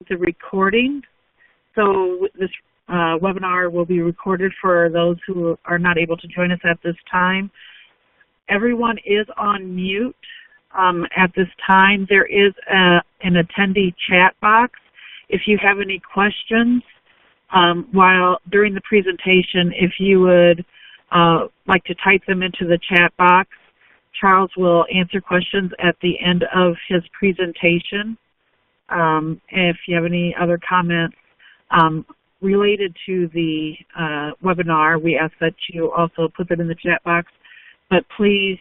the recording. So this webinar will be recorded for those who are not able to join us at this time. Everyone is on mute at this time. There is an attendee chat box. If you have any questions while during the presentation, if you would like to type them into the chat box, Charles will answer questions at the end of his presentation. If you have any other comments related to the webinar, we ask that you also put them in the chat box, but please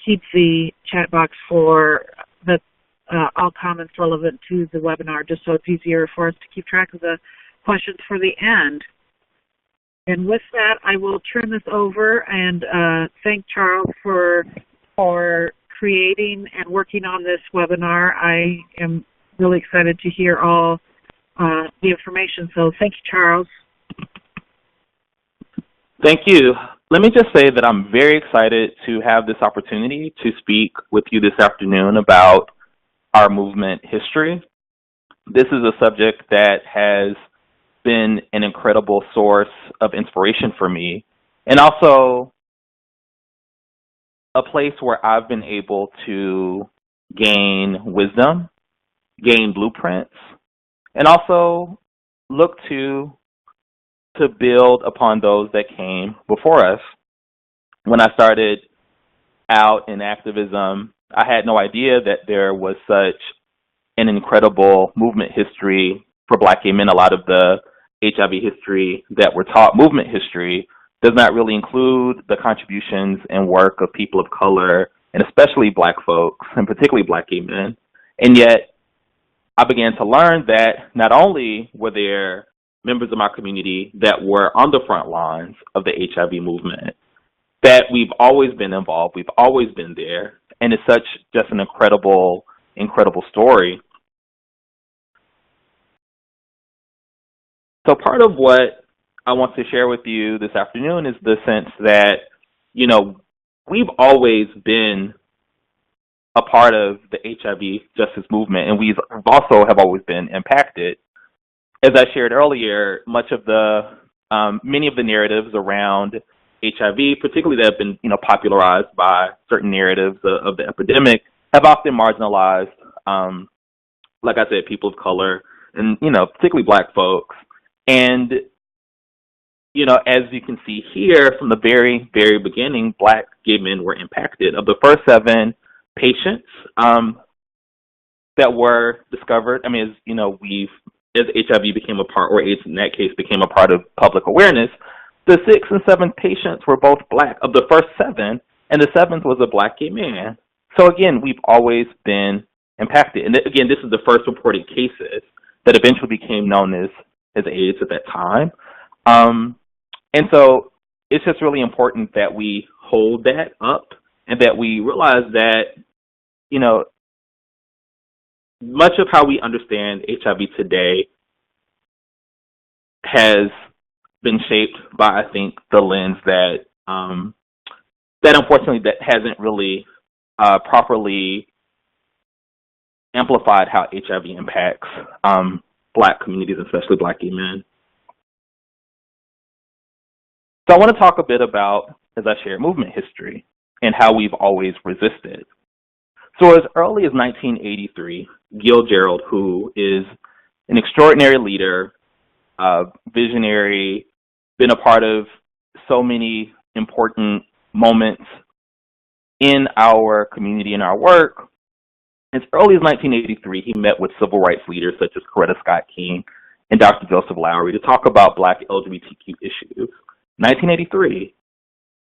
keep the chat box for all comments relevant to the webinar, just so it's easier for us to keep track of the questions for the end. And with that, I will turn this over and thank Charles for creating and working on this webinar. I am really excited to hear all the information. So thank you, Charles. Thank you. Let me just say that I'm very excited to have this opportunity to speak with you this afternoon about our movement history. This is a subject that has been an incredible source of inspiration for me, and also a place where I've been able to gain wisdom, gain blueprints, and also look to build upon those that came before us. When I started out in activism, I had no idea that there was such an incredible movement history for Black gay men. A lot of the HIV history that we're taught, movement history, does not really include the contributions and work of people of color, and especially Black folks, and particularly Black gay men. And yet, I began to learn that not only were there members of my community that were on the front lines of the HIV movement, that we've always been involved, we've always been there, and it's such just an incredible, incredible story. So part of what I want to share with you this afternoon is the sense that, you know, we've always been a part of the HIV justice movement, and we've also have always been impacted. As I shared earlier, much of the, many of the narratives around HIV, particularly that have been, you know, popularized by certain narratives of the epidemic, have often marginalized, like I said, people of color, and, you know, particularly Black folks. And, you know, as you can see here, from the very, very beginning, Black gay men were impacted. Of the first 7 patients that were discovered, I mean, as you know, as HIV became a part, or AIDS in that case became a part of public awareness, the 6th and 7th patients were both Black. Of the first 7, and the 7th was a Black gay man. So again, we've always been impacted. And again, this is the first reported cases that eventually became known as AIDS at that time. And so it's just really important that we hold that up and that we realize that, you know, much of how we understand HIV today has been shaped by, I think, the lens that that unfortunately that hasn't really properly amplified how HIV impacts Black communities, especially Black gay men. So I want to talk a bit about, as I share, movement history and how we've always resisted. So as early as 1983, Gil Gerald, who is an extraordinary leader, visionary, been a part of so many important moments in our community and our work, as early as 1983, he met with civil rights leaders such as Coretta Scott King and Dr. Joseph Lowery to talk about Black LGBTQ issues. 1983.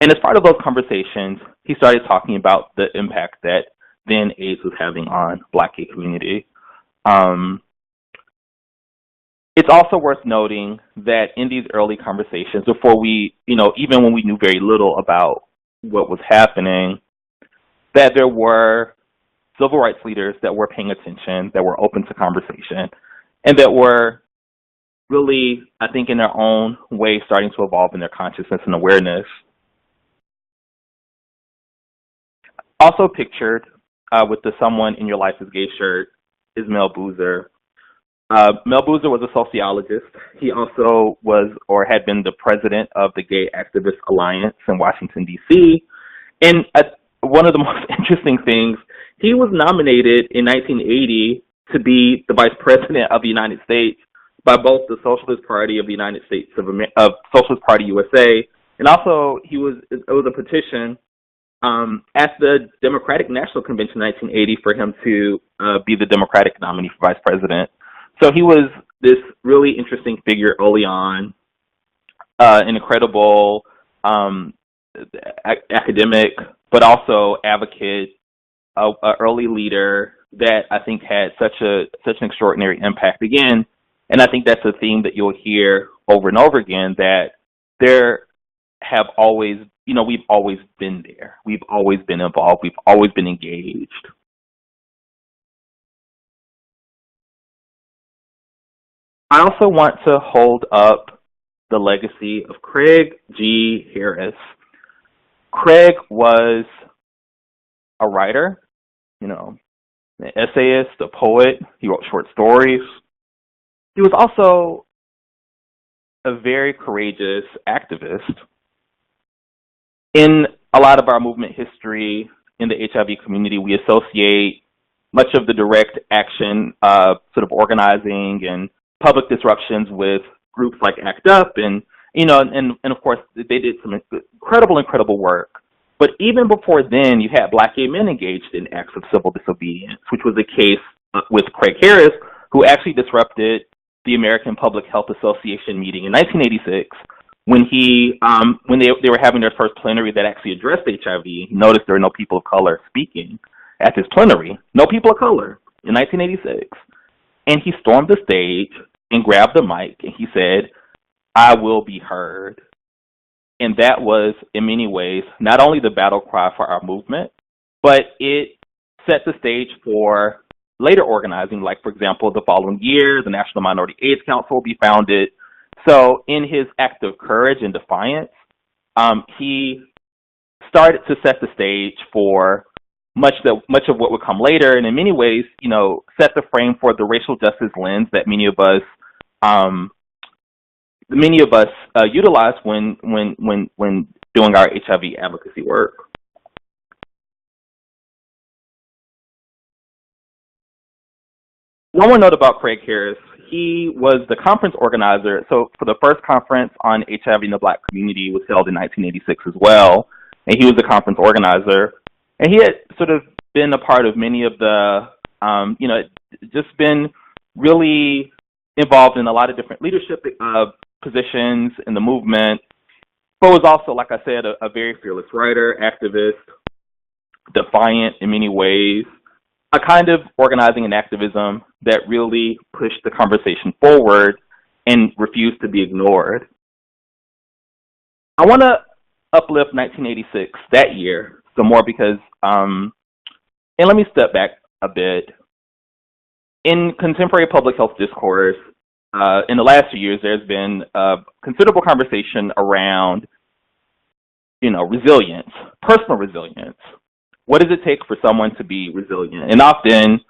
And as part of those conversations, he started talking about the impact that then AIDS was having on Black gay community. It's also worth noting that in these early conversations, before we, you know, even when we knew very little about what was happening, that there were civil rights leaders that were paying attention, that were open to conversation, and that were really, I think, in their own way, starting to evolve in their consciousness and awareness. Also pictured with the "Someone in Your Life is Gay" shirt is Mel Boozer, Mel Boozer was a sociologist. He also was or had been the president of the Gay Activist Alliance in Washington, D.C. And one of the most interesting things, he was nominated in 1980 to be the vice president of the United States by both the Socialist Party of the United States of Socialist Party USA, and also it was a petition at the Democratic National Convention in 1980 for him to be the Democratic nominee for vice president. So he was this really interesting figure early on, an incredible academic, but also advocate, an early leader that I think had such an extraordinary impact again. And I think that's a theme that you'll hear over and over again, that there have always, we've always been there. We've always been involved. We've always been engaged. I also want to hold up the legacy of Craig G. Harris. Craig was a writer, an essayist, a poet. He wrote short stories. He was also a very courageous activist. In a lot of our movement history in the HIV community, we associate much of the direct action, sort of organizing and public disruptions with groups like ACT UP, and of course they did some incredible work. But even before then, you had Black gay men engaged in acts of civil disobedience, which was the case with Craig Harris, who actually disrupted the American Public Health Association meeting in 1986 when they were having their first plenary that actually addressed HIV. He noticed there were no people of color speaking at this plenary, no people of color in 1986. And he stormed the stage and grabbed the mic and he said, "I will be heard." And that was, in many ways, not only the battle cry for our movement, but it set the stage for later organizing, like, for example, the following year, the National Minority AIDS Council will be founded. So in his act of courage and defiance, he started to set the stage for much of what would come later, and in many ways, set the frame for the racial justice lens that many of us utilize when doing our HIV advocacy work. One more note about Craig Harris. He was the conference organizer. So for the first conference on HIV in the Black community was held in 1986 as well, and he was the conference organizer. And he had sort of been a part of many of the, just been really involved in a lot of different leadership positions in the movement, but was also, like I said, a very fearless writer, activist, defiant in many ways, a kind of organizing and activism that really pushed the conversation forward and refused to be ignored. I want to uplift 1986, that year, some more because, and let me step back a bit. In contemporary public health discourse, in the last few years, there's been a considerable conversation around, resilience, personal resilience. What does it take for someone to be resilient? And often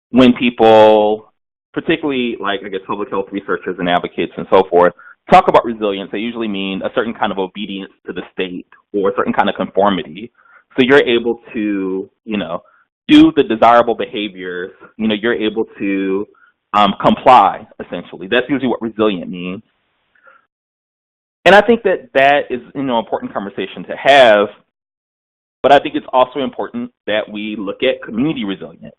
when people, particularly public health researchers and advocates and so forth, talk about resilience, they usually mean a certain kind of obedience to the state or a certain kind of conformity. So you're able to, do the desirable behaviors, you're able to comply, essentially. That's usually what resilient means. And I think that is, an important conversation to have, but I think it's also important that we look at community resilience.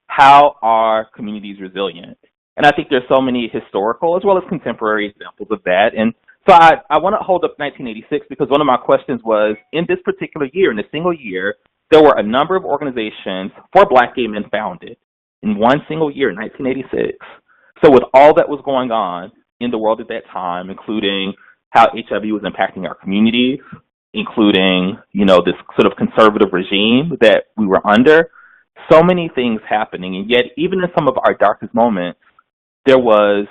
How are communities resilient? And I think there's so many historical as well as contemporary examples of that. And so I want to hold up 1986 because one of my questions was, in this particular year, in a single year, there were a number of organizations for Black gay men founded in one single year, 1986. So with all that was going on in the world at that time, including how HIV was impacting our communities, including, this sort of conservative regime that we were under, so many things happening. And yet, even in some of our darkest moments, there was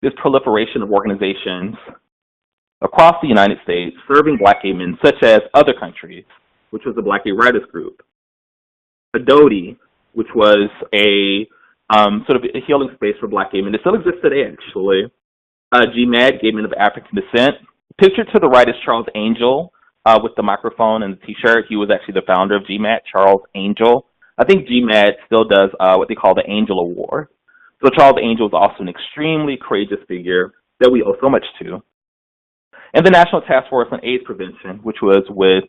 this proliferation of organizations across the United States serving Black gay men, such as Other Countries, which was the Black Gay Writers Group, Adoti, which was a sort of a healing space for Black gay men. It still exists today, actually. GMAD, Gay Men of African Descent. Pictured to the right is Charles Angel with the microphone and the T-shirt. He was actually the founder of GMAD, Charles Angel. I think GMAD still does what they call the Angel Award. So Charles Angel is also an extremely courageous figure that we owe so much to. And the National Task Force on AIDS Prevention, which was with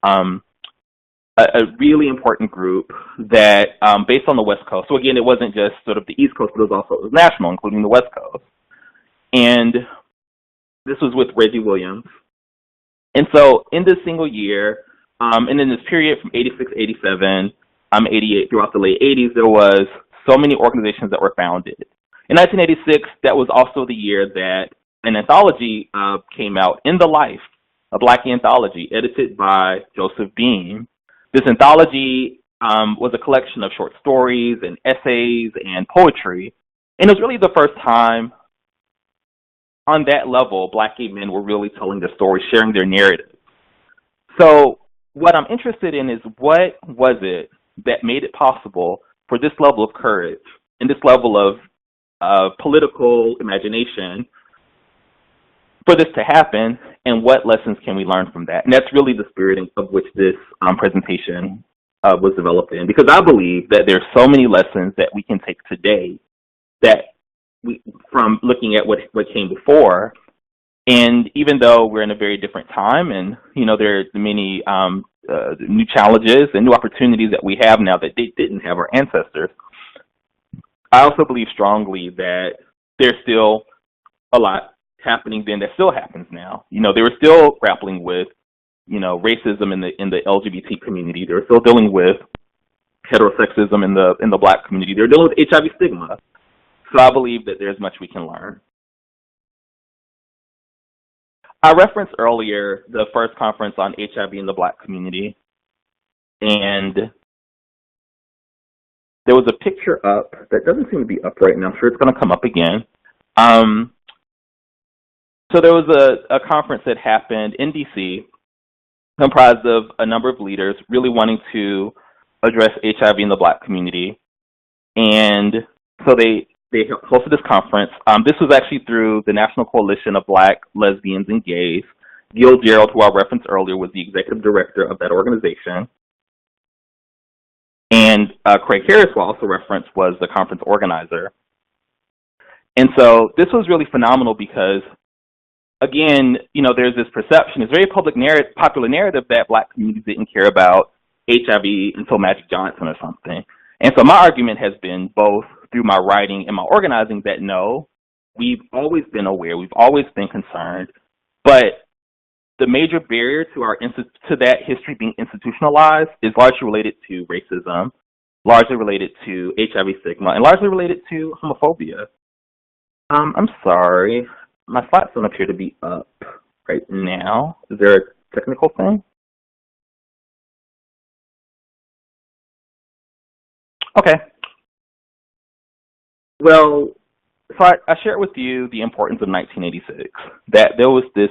a really important group that, based on the West Coast. So again, it wasn't just sort of the East Coast, but it was national, including the West Coast. And this was with Reggie Williams. And so in this single year, and in this period from 86, 87, 88, throughout the late 80s, there was so many organizations that were founded. In 1986, that was also the year that an anthology came out, In the Life, a Black anthology, edited by Joseph Beam. This anthology was a collection of short stories and essays and poetry. And it was really the first time on that level Black gay men were really telling their stories, sharing their narrative. So what I'm interested in is what was it that made it possible for this level of courage and this level of political imagination for this to happen, and what lessons can we learn from that? And that's really the spirit of which this presentation was developed in, because I believe that there's so many lessons that we can take today that from looking at what came before. And even though we're in a very different time, and there are many new challenges and new opportunities that we have now that they didn't have our ancestors, I also believe strongly that there's still a lot happening then that still happens now. They were still grappling with racism in the LGBT community. They were still dealing with heterosexism in the Black community. They're dealing with HIV stigma. So I believe that there's much we can learn. I referenced earlier the first conference on HIV in the Black community, and there was a picture up that doesn't seem to be up right now. I'm sure it's going to come up again. So there was a conference that happened in D.C. comprised of a number of leaders really wanting to address HIV in the Black community. And so they hosted this conference. This was actually through the National Coalition of Black Lesbians and Gays. Gil Gerald, who I referenced earlier, was the executive director of that organization. And Craig Harris, who I also referenced, was the conference organizer. And so this was really phenomenal because, again, there's this perception, this very popular narrative that Black communities didn't care about HIV until Magic Johnson or something. And so my argument has been, both through my writing and my organizing, that no, we've always been aware, we've always been concerned, but the major barrier to that history being institutionalized is largely related to racism, largely related to HIV stigma, and largely related to homophobia. I'm sorry, my slides don't appear to be up right now. Is there a technical thing? Okay. Well, so I shared with you the importance of 1986, that there was this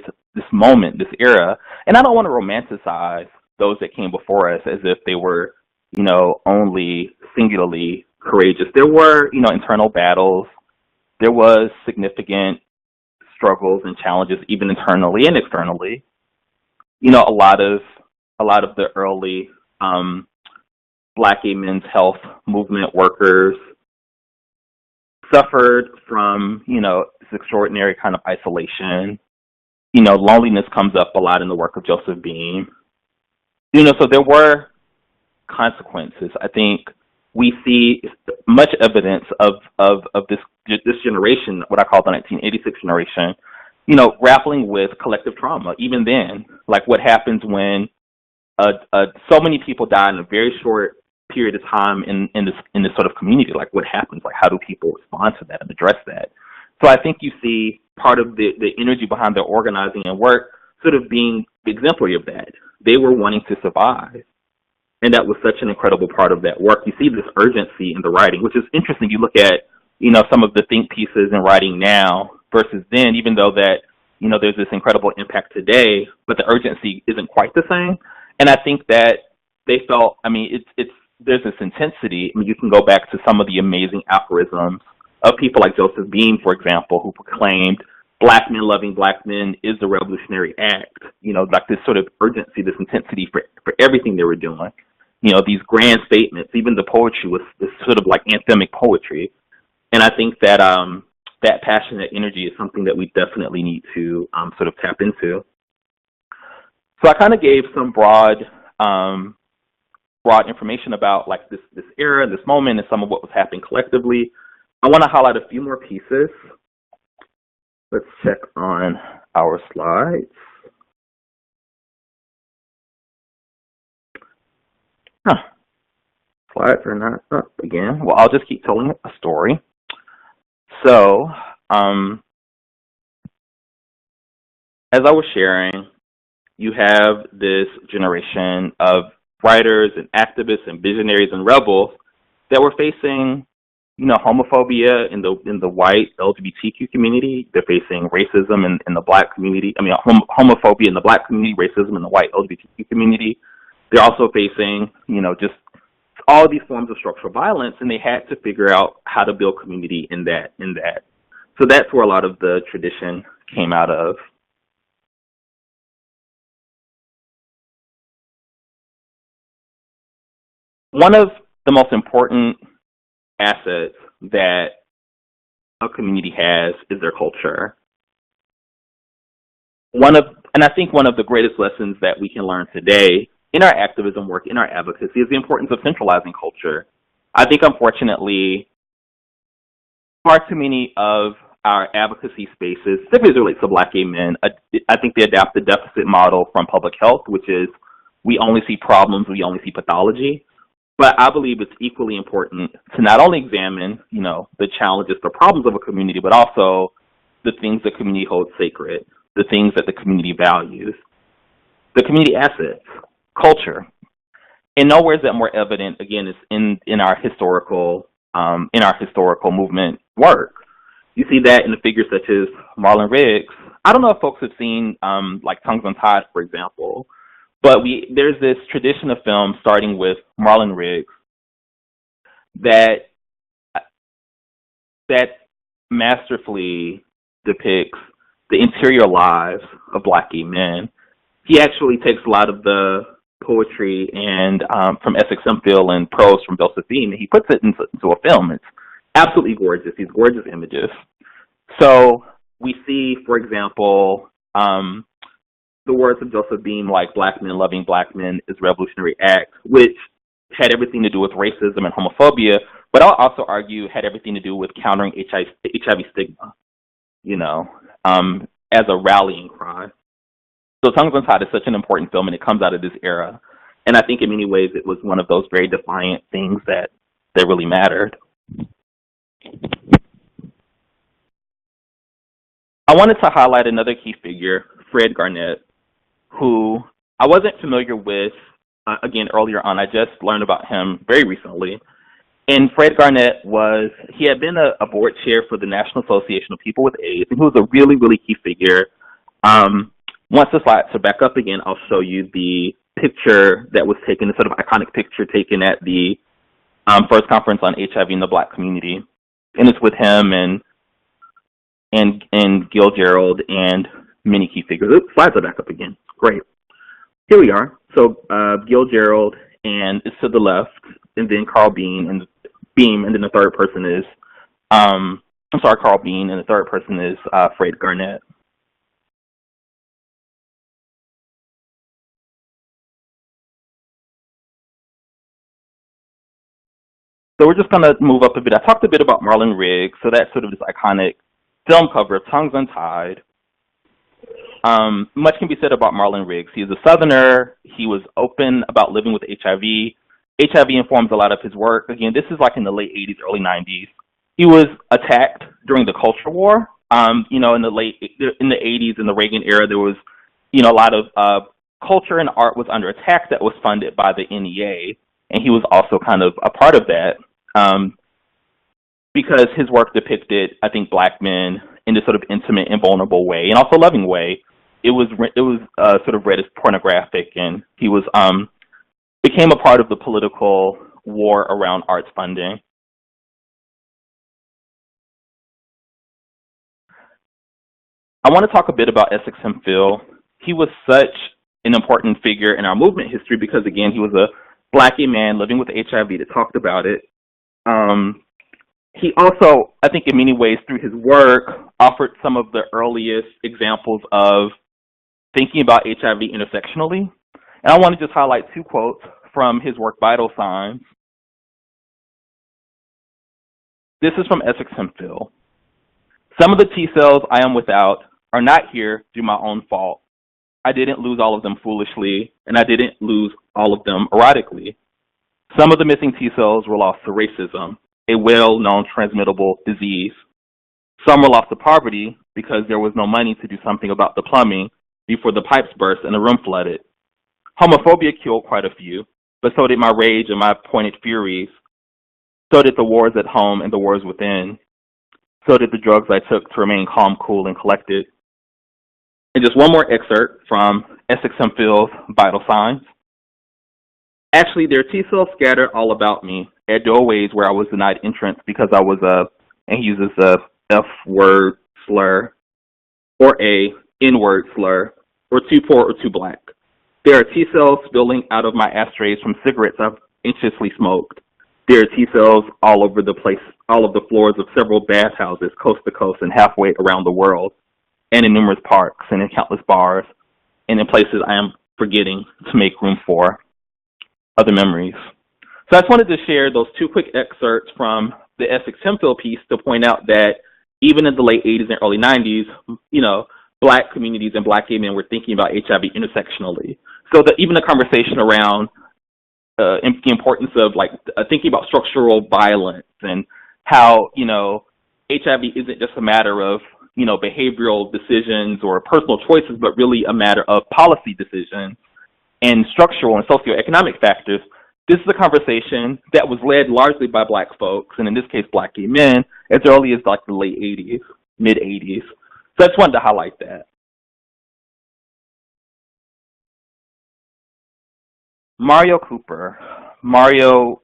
moment, this era, and I don't want to romanticize those that came before us as if they were, only singularly courageous. There were, internal battles. There was significant struggles and challenges, even internally and externally. A lot of the early Black gay men's health movement workers suffered from, this extraordinary kind of isolation. Loneliness comes up a lot in the work of Joseph Beam. So there were consequences. I think we see much evidence of this generation, what I call the 1986 generation, grappling with collective trauma. Even then, like what happens when so many people die in a very short period of time in this sort of community. Like what happens? Like how do people respond to that and address that? So I think you see part of the energy behind their organizing and work sort of being exemplary of that. They were wanting to survive. And that was such an incredible part of that work. You see this urgency in the writing, which is interesting. You look at, some of the think pieces in writing now versus then, even though that, there's this incredible impact today, but the urgency isn't quite the same. And I think that they felt, it's there's this intensity. I mean, you can go back to some of the amazing aphorisms of people like Joseph Beam, for example, who proclaimed black men loving black men is the revolutionary act. You know, like this sort of urgency, this intensity for everything they were doing. You know, these grand statements, even the poetry was this sort of like anthemic poetry. And I think that that passion, that energy is something that we definitely need to sort of tap into. So I kind of gave some broad information about like this era, this moment, and some of what was happening collectively. I want to highlight a few more pieces. Let's check on our slides. Slides are not up again. Well, I'll just keep telling a story. So, as I was sharing, you have this generation of writers and activists and visionaries and rebels that were facing, you know, homophobia in the white LGBTQ community. They're facing racism in the black community. I mean, homophobia in the black community, racism in the white LGBTQ community. They're also facing, you know, just all these forms of structural violence, and they had to figure out how to build community in that. So that's where a lot of the tradition came out of. One of the most important assets that a community has is their culture. And I think one of the greatest lessons that we can learn today in our activism work, in our advocacy, is the importance of centralizing culture. I think, unfortunately, far too many of our advocacy spaces, specifically as it relates to black gay men, I think they adapt the deficit model from public health, which is we only see problems, we only see pathology. But I believe it's equally important to not only examine, you know, the challenges, the problems of a community, but also the things the community holds sacred, the things that the community values, the community assets, culture. And nowhere is that more evident, again, is in our historical movement work. You see that in the figures such as Marlon Riggs. I don't know if folks have seen like Tongues Untied, for example. But there's this tradition of film, starting with Marlon Riggs, that masterfully depicts the interior lives of black gay men. He actually takes a lot of the poetry and from Essex, Hemphill, and prose from Joseph Beam, and he puts it into a film. It's absolutely gorgeous. These gorgeous images. So we see, for example, the words of Joseph Beam, like black men loving black men is revolutionary act, which had everything to do with racism and homophobia, but I'll also argue had everything to do with countering HIV stigma, you know, as a rallying cry. So Tongues Untied is such an important film, and it comes out of this era. And I think in many ways it was one of those very defiant things that really mattered. I wanted to highlight another key figure, Fred Garnett, who I wasn't familiar with, again, earlier on. I just learned about him very recently. And Fred Garnett he had been a board chair for the National Association of People with AIDS, and he was a really, really key figure. Once the slides are back up again, I'll show you the picture that was taken, the sort of iconic picture taken at the first conference on HIV in the black community. And it's with him and Gil Gerald and many key figures. Oops, slides are back up again. Great. Here we are. So Gil Gerald, and it's to the left, and then Carl Beam, and then the third person is, Carl Beam, and the third person is Fred Garnett. So we're just going to move up a bit. I talked a bit about Marlon Riggs, so that's sort of this iconic film cover of Tongues Untied. Much can be said about Marlon Riggs. He is a Southerner. He was open about living with HIV. HIV informs a lot of his work. Again, this is like in the late 80s, early 90s. He was attacked during the Culture War. You know, in the 80s, in the Reagan era, there was, you know, a lot of culture and art was under attack that was funded by the NEA, and he was also kind of a part of that. Because his work depicted, I think, black men in this sort of intimate and vulnerable way, and also loving way. It was sort of read as pornographic, and he was became a part of the political war around arts funding. I want to talk a bit about Essex Hemphill. He was such an important figure in our movement history because, again, he was a Black gay man living with HIV that talked about it. He also, I think in many ways through his work, offered some of the earliest examples of thinking about HIV intersectionally. And I want to just highlight two quotes from his work, Vital Signs. This is from Essex Hemphill. Some of the T cells I am without are not here through my own fault. I didn't lose all of them foolishly, and I didn't lose all of them erotically. Some of the missing T cells were lost to racism, a well-known transmittable disease. Some were lost to poverty because there was no money to do something about the plumbing before the pipes burst and the room flooded. Homophobia killed quite a few, but so did my rage and my pointed furies. So did the wars at home and the wars within. So did the drugs I took to remain calm, cool, and collected. And just one more excerpt from Essex Hemphill's Vital Signs. Actually, there are T cells scattered all about me at doorways where I was denied entrance because I was and he uses a F-word slur, or a N-word slur, or too poor or too Black. There are T cells spilling out of my ashtrays from cigarettes I've anxiously smoked. There are T cells all over the place, all of the floors of several bathhouses, coast to coast and halfway around the world, and in numerous parks and in countless bars, and in places I am forgetting to make room for other memories. So I just wanted to share those two quick excerpts from the Essex Hemphill piece to point out that even in the late 80s and early 90s, you know, Black communities and Black gay men were thinking about HIV intersectionally. So that even the conversation around the importance of like thinking about structural violence and how, you know, HIV isn't just a matter of, you know, behavioral decisions or personal choices, but really a matter of policy decisions and structural and socioeconomic factors. This is a conversation that was led largely by Black folks, and in this case, Black gay men, as early as like the late 80s, mid 80s. So I just wanted to highlight that. Mario Cooper. Mario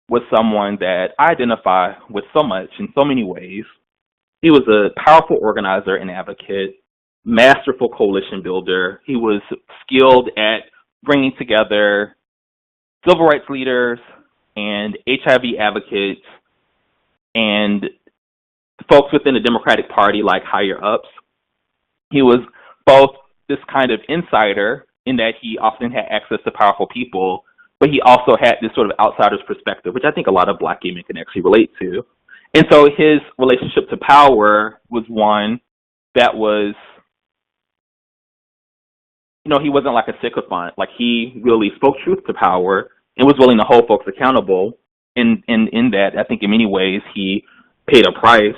was someone that I identify with so much in so many ways. He was a powerful organizer and advocate, masterful coalition builder. He was skilled at bringing together civil rights leaders and HIV advocates and folks within the Democratic Party like higher ups. He was both this kind of insider in that he often had access to powerful people, but he also had this sort of outsider's perspective, which I think a lot of Black gay men can actually relate to. And so his relationship to power was one that was, you know, he wasn't like a sycophant. Like, he really spoke truth to power and was willing to hold folks accountable. And in that, I think in many ways, he paid a price.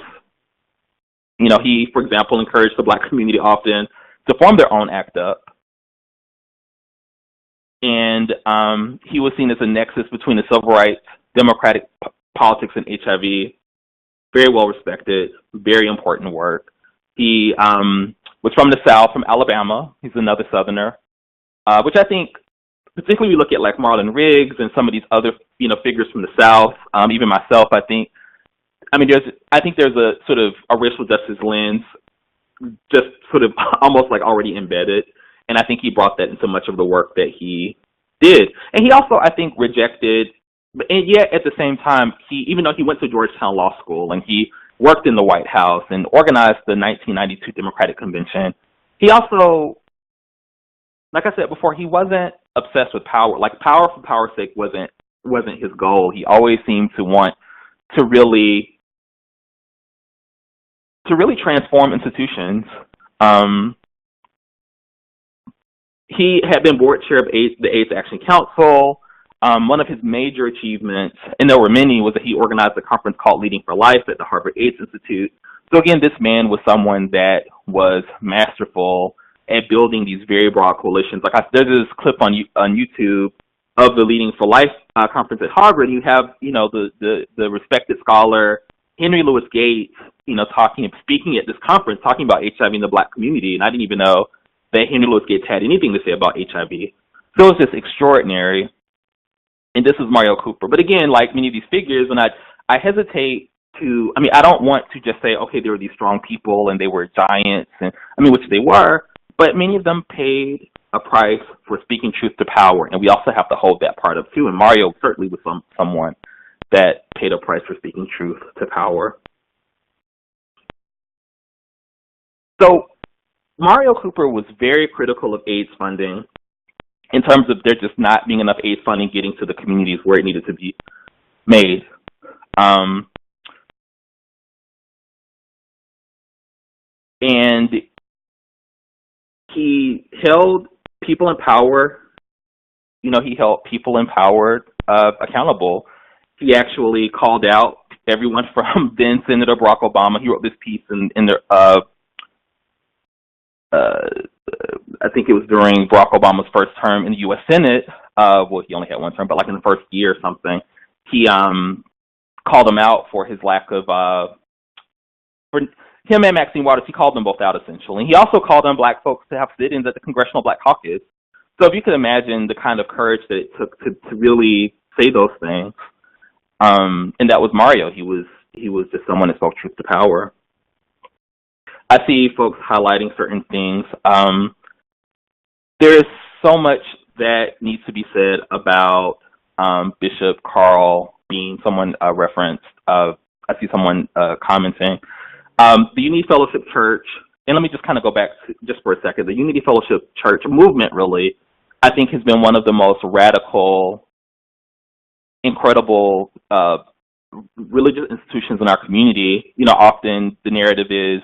You know, he, for example, encouraged the Black community often to form their own ACT UP. And he was seen as a nexus between the civil rights, democratic politics, and HIV. Very well respected, very important work. He was from the South, from Alabama. He's another Southerner, which I think, particularly we look at like Marlon Riggs and some of these other, you know, figures from the South. Even myself, I think there's a sort of a racial justice lens, just sort of almost like already embedded. And I think he brought that into much of the work that he did. And he also, I think, rejected, and yet at the same time, even though he went to Georgetown Law School and he worked in the White House and organized the 1992 Democratic Convention, he also, like I said before, he wasn't obsessed with power. Like, power for power's sake wasn't his goal. He always seemed to want to really transform institutions. He had been board chair of the AIDS Action Council. One of his major achievements, and there were many, was that he organized a conference called Leading for Life at the Harvard AIDS Institute. So again, this man was someone that was masterful at building these very broad coalitions. There's this clip on YouTube of the Leading for Life conference at Harvard. You have, you know, the respected scholar Henry Louis Gates, you know, speaking at this conference, talking about HIV in the Black community, and I didn't even know that Henry Louis Gates had anything to say about HIV. So it was just extraordinary. and this is Mario Cooper. But again, like many of these figures, and I hesitate to, I mean, I don't want to just say, okay, there were these strong people and they were giants, and I mean, which they were, but many of them paid a price for speaking truth to power, and we also have to hold that part up too. And Mario certainly was someone that paid a price for speaking truth to power. So Mario Cooper was very critical of AIDS funding in terms of there just not being enough AIDS funding getting to the communities where it needed to be made. And he held people in power, he held people in power accountable. He actually called out everyone from then Senator Barack Obama. He wrote this piece in the I think it was during Barack Obama's first term in the U.S. Senate. Well, he only had one term, but like in the first year or something, he called him out for his lack of, for him and Maxine Waters, he called them both out essentially. And he also called on black folks to have sit-ins at the Congressional Black Caucus. So if you could imagine the kind of courage that it took to really say those things, and that was Mario. He was just someone that spoke truth to power. I see folks highlighting certain things. There is so much that needs to be said about Bishop Carl Bean. Someone referenced, I see someone commenting. The Unity Fellowship Church, and let me just kind of go back just for a second. The Unity Fellowship Church movement really, I think, has been one of the most radical, incredible religious institutions in our community. Often the narrative is,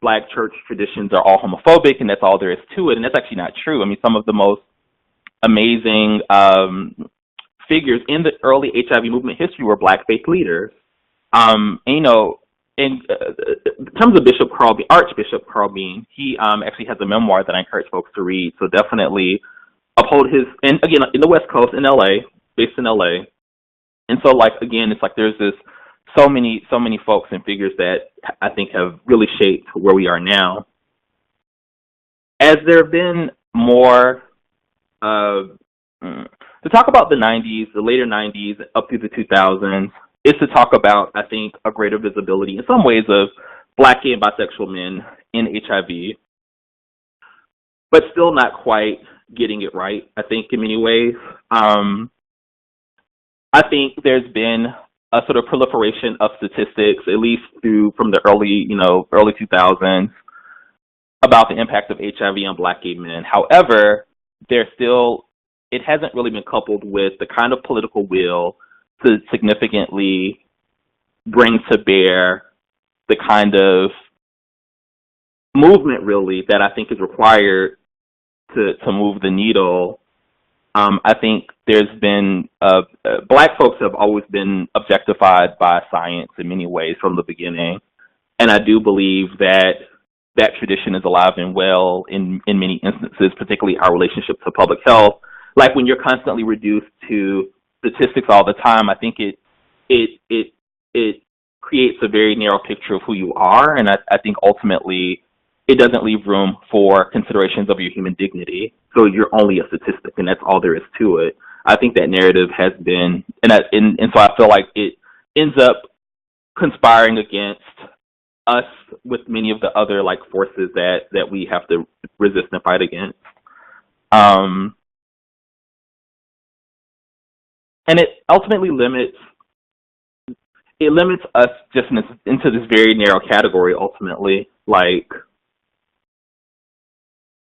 black church traditions are all homophobic and that's all there is to it. And that's actually not true. I mean, some of the most amazing figures in the early HIV movement history were black faith leaders. In terms of Archbishop Carl Bean, he actually has a memoir that I encourage folks to read. So definitely uphold his, and again, in the West Coast, in LA, based in LA. And so it's like there's so many folks and figures that I think have really shaped where we are now. As there have been more, to talk about the 90s, the later 90s, up through the 2000s, is to talk about, I think, a greater visibility in some ways of black, gay, and bisexual men in HIV, but still not quite getting it right, I think, in many ways. I think there's been a sort of proliferation of statistics, at least from the early 2000s, about the impact of HIV on black gay men. However, it hasn't really been coupled with the kind of political will to significantly bring to bear the kind of movement, really, that I think is required to move the needle. I think there's been, black folks have always been objectified by science in many ways from the beginning. And I do believe that tradition is alive and well in many instances, particularly our relationship to public health. Like when you're constantly reduced to statistics all the time, I think it creates a very narrow picture of who you are. And I think ultimately it doesn't leave room for considerations of your human dignity. So you're only a statistic, and that's all there is to it. I think that narrative has been, and so I feel like it ends up conspiring against us with many of the other forces that we have to resist and fight against. And it ultimately limits us just into this very narrow category. Ultimately,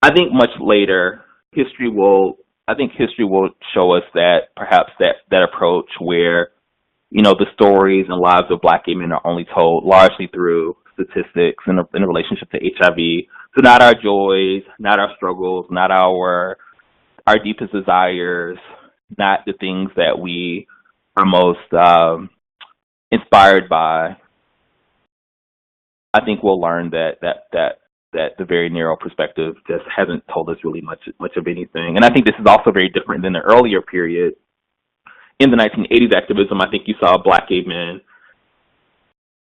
I think much later, history will show us that perhaps that approach where, the stories and lives of black gay men are only told largely through statistics in a relationship to HIV. So not our joys, not our struggles, not our deepest desires, not the things that we are most inspired by. I think we'll learn that the very narrow perspective just hasn't told us really much of anything. And I think this is also very different than the earlier period. In the 1980s activism, I think you saw black gay men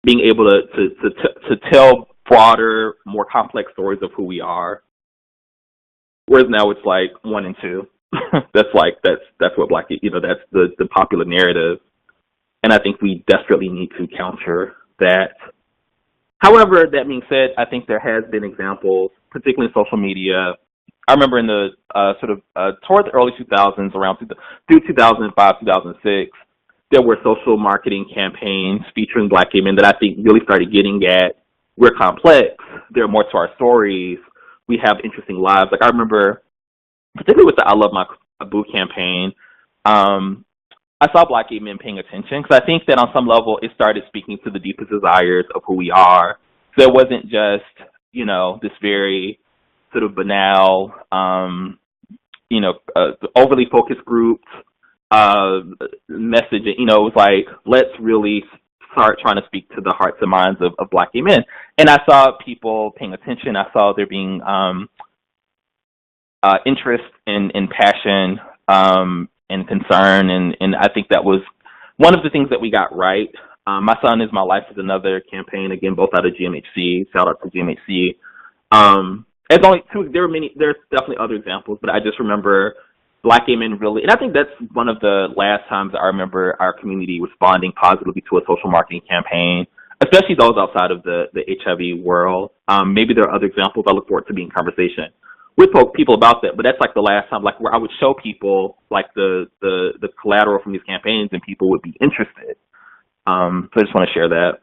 being able to tell broader, more complex stories of who we are. Whereas now it's 1 and 2. that's what black, that's the popular narrative, and I think we desperately need to counter that. However, that being said, I think there has been examples, particularly in social media. I remember in the toward the early 2000s, through 2005, 2006, there were social marketing campaigns featuring black gay men that I think really started getting at, we're complex, there are more to our stories, we have interesting lives. Like I remember, particularly with the I Love My Boo campaign, I saw black gay men paying attention because I think that on some level it started speaking to the deepest desires of who we are. So it wasn't just, this very sort of banal, overly focused group message. It was like, let's really start trying to speak to the hearts and minds of black gay men. And I saw people paying attention. I saw there being interest and passion and concern, and I think that was one of the things that we got right. My Son Is My Life is another campaign, again, both out of GMHC. Shout out to GMHC. There's only two. There's definitely other examples, but I just remember black gay men really, and I think that's one of the last times I remember our community responding positively to a social marketing campaign, especially those outside of the HIV world. Maybe there are other examples. I look forward to being in conversation with people about that, but that's like the last time, like where I would show people like the collateral from these campaigns, and people would be interested. So I just want to share that.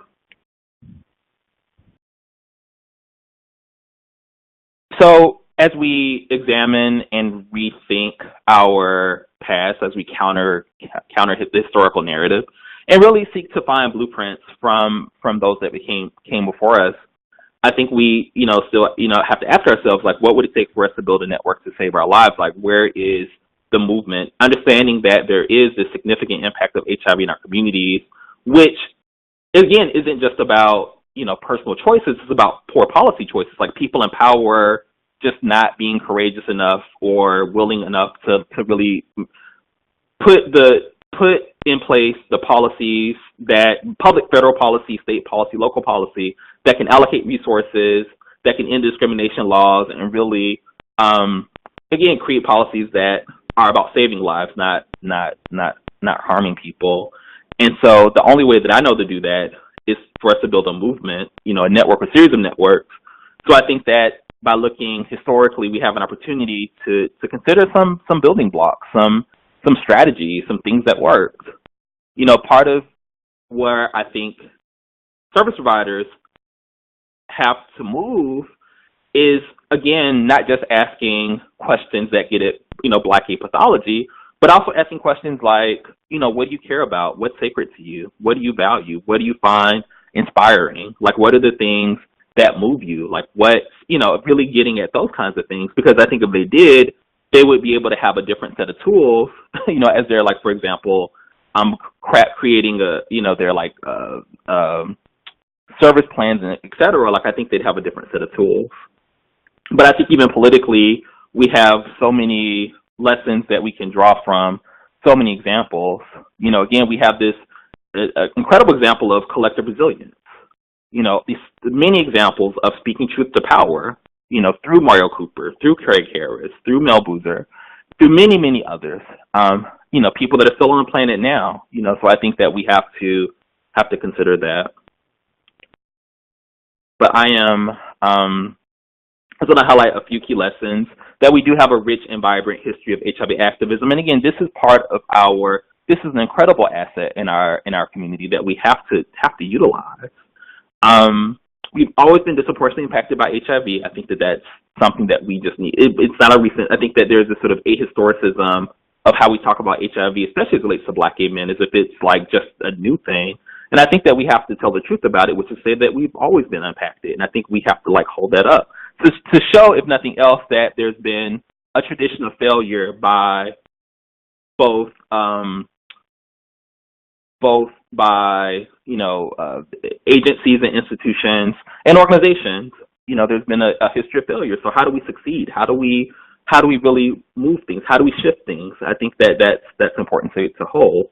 So as we examine and rethink our past, as we counter the historical narrative, and really seek to find blueprints from those that came before us, I think we, still, have to ask ourselves, like, what would it take for us to build a network to save our lives? Like, where is the movement? Understanding that there is this significant impact of HIV in our communities, which, again, isn't just about, personal choices. It's about poor policy choices, like people in power just not being courageous enough or willing enough to really put in place the policies that public, federal policy, state policy, local policy that can allocate resources, that can end discrimination laws, and really, again, create policies that are about saving lives, not harming people. And so the only way that I know to do that is for us to build a movement, a network, a series of networks. So I think that by looking historically, we have an opportunity to consider some building blocks, some strategies, some things that worked. Part of where I think service providers have to move is, again, not just asking questions that get at, black gay pathology, but also asking questions like, what do you care about? What's sacred to you? What do you value? What do you find inspiring? Like, what are the things that move you? Like, really getting at those kinds of things, because I think if they did, they would be able to have a different set of tools, as they're, like, for example, creating their service plans, and et cetera. Like, I think they'd have a different set of tools. But I think even politically, we have so many lessons that we can draw from, so many examples. Again, we have this incredible example of collective resilience. These many examples of speaking truth to power, through Mario Cooper, through Craig Harris, through Mel Boozer, through many, many others. People that are still on the planet now. So I think that we have to consider that. But I am going to highlight a few key lessons, that we do have a rich and vibrant history of HIV activism. And again, this is an incredible asset in our community that we have to utilize. We've always been disproportionately impacted by HIV. I think that that's something that we just need. It's not a recent, I think that there's this sort of ahistoricism of how we talk about HIV, especially as it relates to black gay men, as if it's like just a new thing. And I think that we have to tell the truth about it, which is say that we've always been impacted. And I think we have to hold that up to show, if nothing else, that there's been a tradition of failure by both by agencies and institutions and organizations. There's been a history of failure. So how do we succeed? How do we really move things? How do we shift things? I think that's important to hold.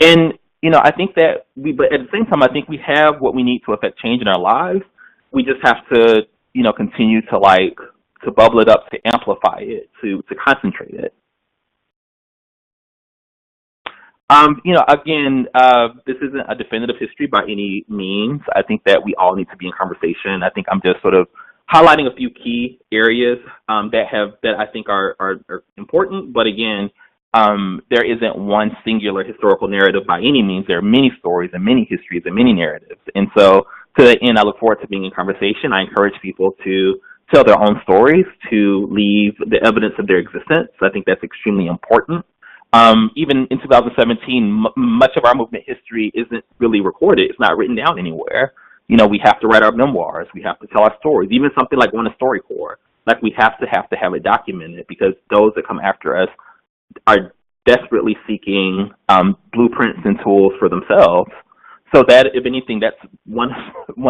And I think that but at the same time, I think we have what we need to affect change in our lives. We just have to continue to bubble it up, to amplify it, to concentrate it. Again, this isn't a definitive history by any means. I think that we all need to be in conversation. I think I'm just sort of highlighting a few key areas that I think are important. But again, there isn't one singular historical narrative by any means. There are many stories and many histories and many narratives. And so to that end, I look forward to being in conversation. I encourage people to tell their own stories, to leave the evidence of their existence. I think that's extremely important. Even in 2017, much of our movement history isn't really recorded. It's not written down anywhere. We have to write our memoirs. We have to tell our stories. Even something like One StoryCorps, like we have to have it documented, because those that come after us are desperately seeking blueprints and tools for themselves. So that, if anything, that's one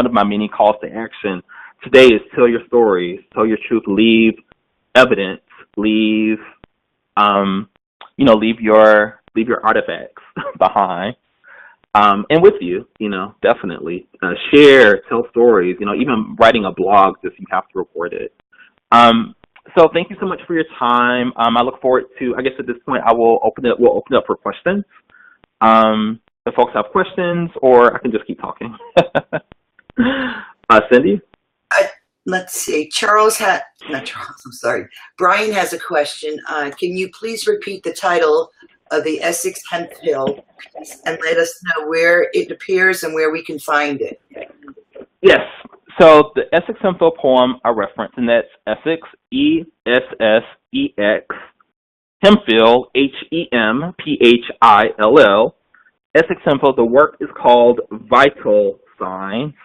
of my many calls to action today is tell your stories, tell your truth, leave evidence, leave your artifacts behind, and with you, definitely share, tell stories. Even writing a blog, just you have to record it. So thank you so much for your time. I look forward to. I guess at this point, we'll open it up for questions. If folks have questions, or I can just keep talking. Cindy. Let's see. Brian has a question. Can you please repeat the title of the Essex Hemphill and let us know where it appears and where we can find it? Yes. So the Essex Hemphill poem I referenced, and that's Essex, E-S-S-E-X, Hemphill, Hemphill. Essex Hemphill, the work is called Vital Signs,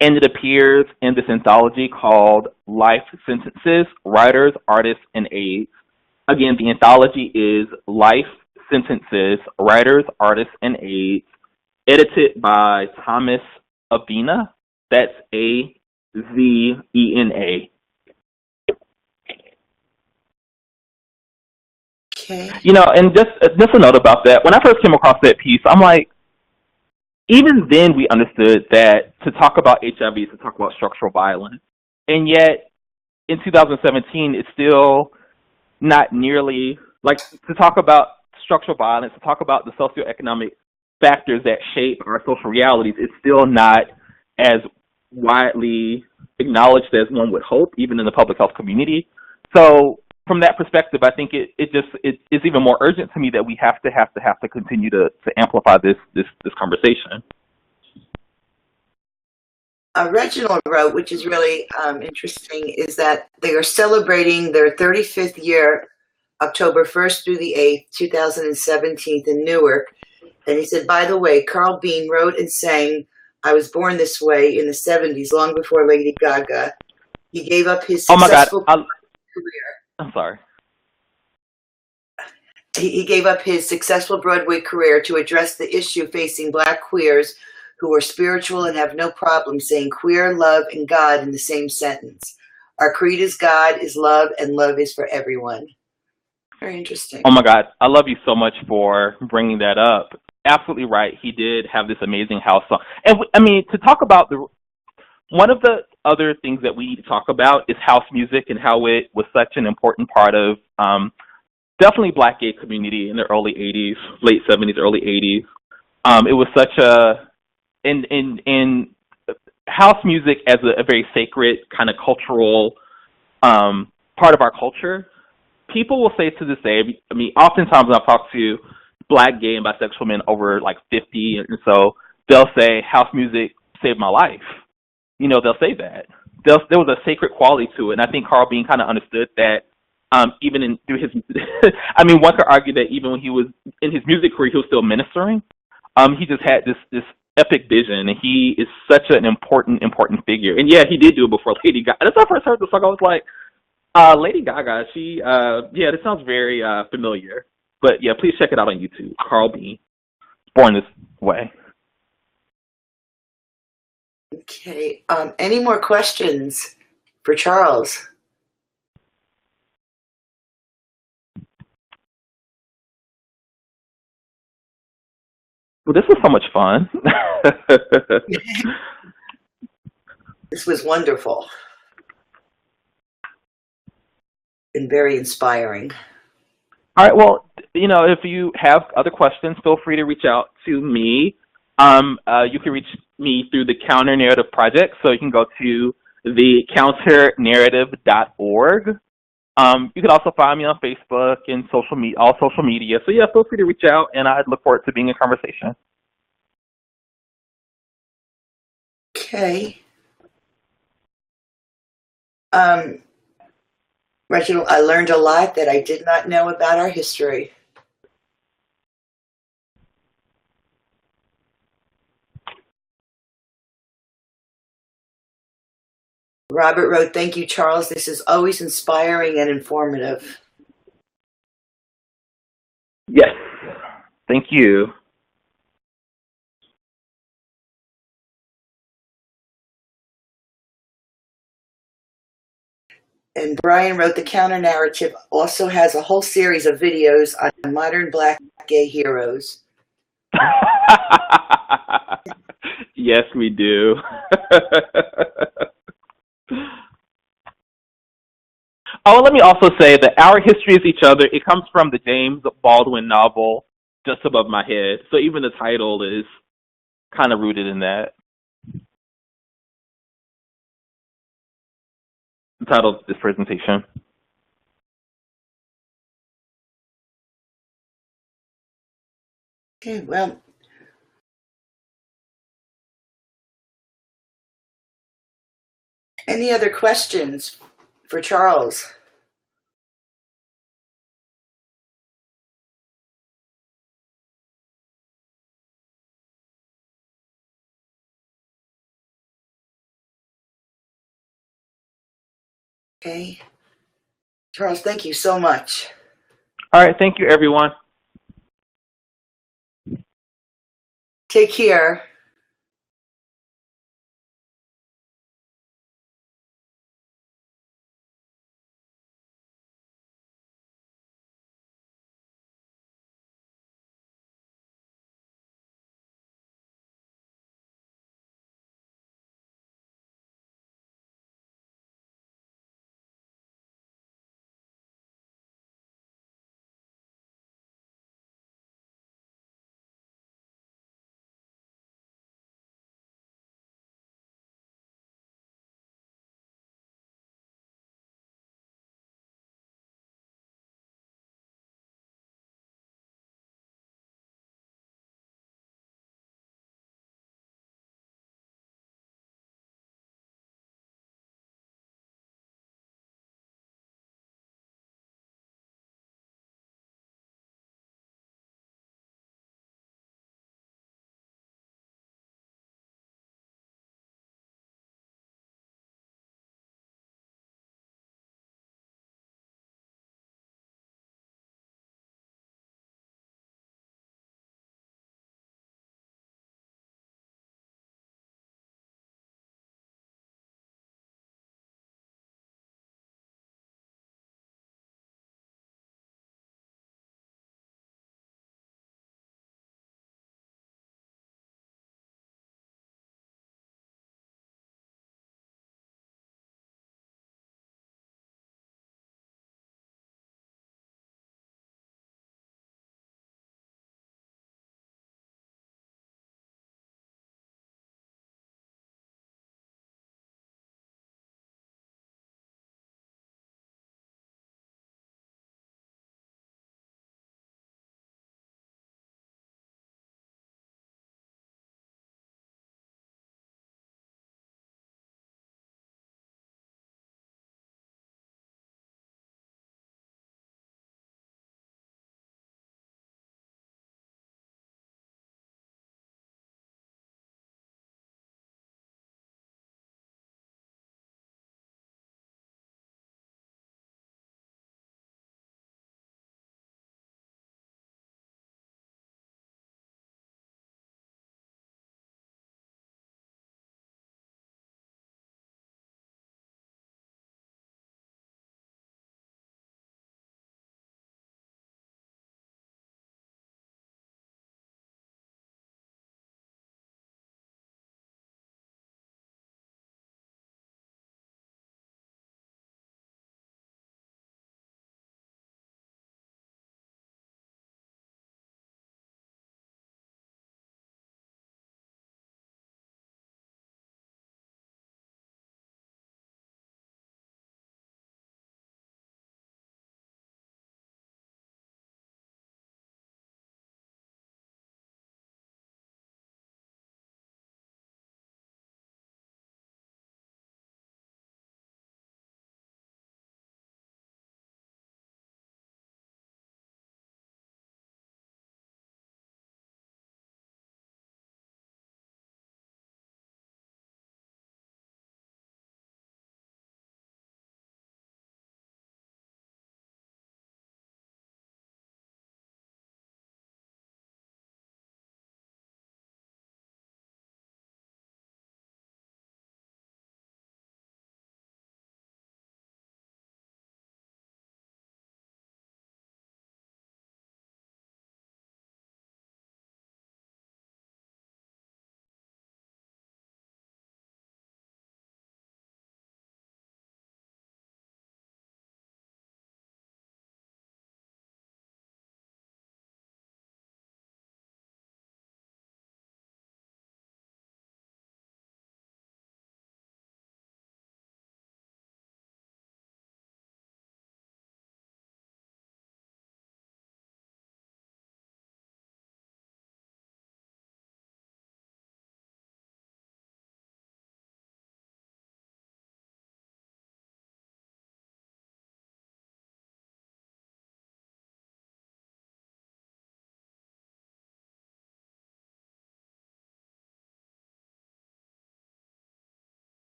and it appears in this anthology called Life Sentences, Writers, Artists, and AIDS. Again, the anthology is Life Sentences, Writers, Artists, and AIDS, edited by Thomas Avena. That's A-Z-E-N-A. Okay. And just a note about that. When I first came across that piece, I'm like, even then we understood that to talk about HIV is to talk about structural violence. And yet, in 2017, it's still not nearly, like, to talk about structural violence, to talk about the socioeconomic factors that shape our social realities, it's still not as widely acknowledged as one would hope, even in the public health community. So from that perspective, I think it's even more urgent to me that we have to continue to amplify this conversation. Reginald wrote, which is really interesting, is that they are celebrating their 35th year, October 1st through the 8th, 2017 in Newark. And he said, by the way, Carl Bean wrote and sang I Was Born This Way in the 70s, long before Lady Gaga. He gave up his successful career. I'm sorry. He gave up his successful Broadway career to address the issue facing Black queers who are spiritual and have no problem saying queer, love, and God in the same sentence. Our creed is God is love, and love is for everyone. Very interesting. Oh my God, I love you so much for bringing that up. Absolutely right. He did have this amazing house song. And to talk about one of the other things that we need to talk about is house music and how it was such an important part of definitely Black gay community in the early 80s, late 70s, early 80s. It was such in house music as a very sacred kind of cultural part of our culture. People will say to this day, oftentimes when I talk to Black gay and bisexual men over like 50, and so they'll say house music saved my life. They'll say that. There was a sacred quality to it, and I think Carl Bean kind of understood that. Even through his, one could argue that even when he was in his music career, he was still ministering. He just had this epic vision, and he is such an important figure. And yeah, he did do it before Lady Gaga. That's when I first heard the song. I was like, Lady Gaga. This sounds very familiar. But yeah, please check it out on YouTube. Carl Bean, Born This Way. Okay. Any more questions for Charles? Well, this was so much fun. This was wonderful and very inspiring. All right. Well, if you have other questions, feel free to reach out to me. You can reach me through the Counter Narrative Project. So you can go to thecounternarrative.org. You can also find me on Facebook and all social media. So yeah, feel free to reach out, and I'd look forward to being in conversation. Okay. Reginald, I learned a lot that I did not know about our history. Robert wrote, "Thank you, Charles. This is always inspiring and informative." Yes. Thank you. And Brian wrote, "The counter narrative also has a whole series of videos on modern Black gay heroes." Yes, we do. Oh, let me also say that Our History is Each Other, it comes from the James Baldwin novel Just Above My Head. So even the title is kind of rooted in that. The title of this presentation. Okay, well, any other questions for Charles? Okay. Charles, thank you so much. All right, thank you, everyone. Take care.